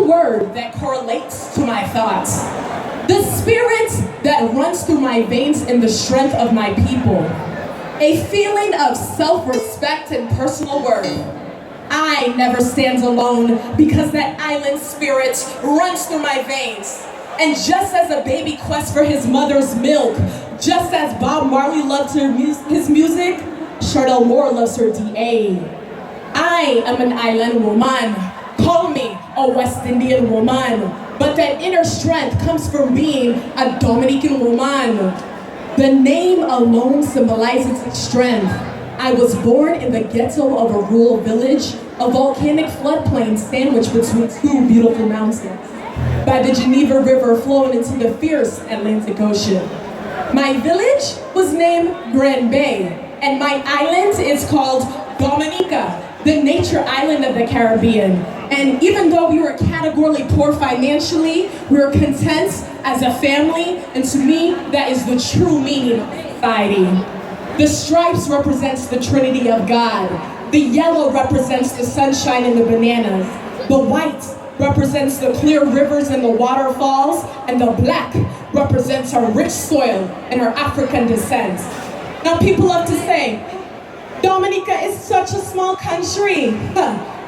one word that correlates to my thoughts. The spirit that runs through my veins in the strength of my people. A feeling of self-respect and personal worth. I never stand alone because that island spirit runs through my veins. And just as a baby quests for his mother's milk, just as Bob Marley loved his music, Chardelle Moore loves her DA. I am an island woman. Call me a West Indian woman. But that inner strength comes from being a Dominican woman. The name alone symbolizes strength. I was born in the ghetto of a rural village, a volcanic floodplain sandwiched between two beautiful mountains, by the Geneva River flowing into the fierce Atlantic Ocean. My village was named Grand Bay, and my island is called Dominica, the nature island of the Caribbean. And even though we were categorically poor financially, we were content as a family, and to me, that is the true meaning of society. The stripes represents the Trinity of God. The yellow represents the sunshine and the bananas. The white represents the clear rivers and the waterfalls, and the black represents our rich soil and our African descent. Now people love to say, Dominica is such a small country.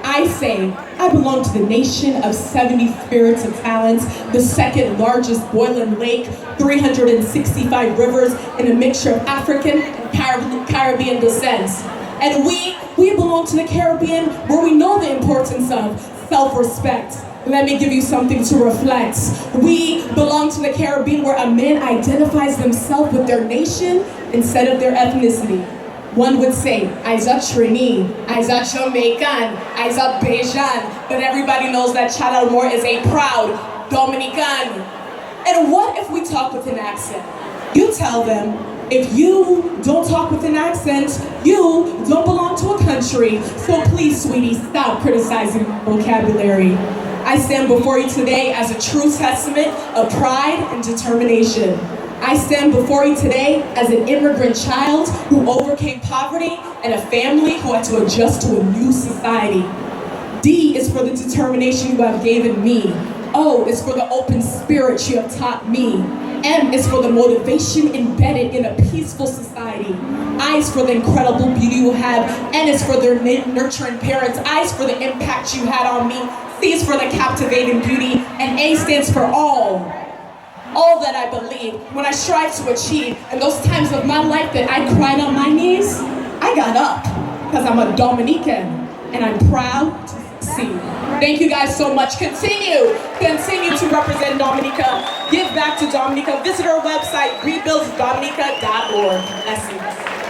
I say, I belong to the nation of 70 spirits of talents, the second largest boiling lake, 365 rivers, and a mixture of African and Caribbean descents. And we belong to the Caribbean, where we know the importance of self-respect. Let me give you something to reflect. We belong to the Caribbean, where a man identifies themselves with their nation instead of their ethnicity. One would say, I's a Trini, I's a Jamaican, I's a Bajan, but everybody knows that Chardelle Moore is a proud Dominican. And what if we talk with an accent? You tell them, if you don't talk with an accent, you don't belong to a country. So please, sweetie, stop criticizing my vocabulary. I stand before you today as a true testament of pride and determination. I stand before you today as an immigrant child who overcame poverty and a family who had to adjust to a new society. D is for the determination you have given me. O is for the open spirit you have taught me. M is for the motivation embedded in a peaceful society. I is for the incredible beauty you have. N is for their nurturing parents. I is for the impact you had on me. C is for the captivating beauty. And A stands for all that I believe. When I strive to achieve, and those times of my life that I cried on my knees, I got up, because I'm a Dominican, and I'm proud to succeed. Thank you guys so much. Continue to represent Dominica. Give back to Dominica. Visit our website, rebuilddominica.org. Blessings.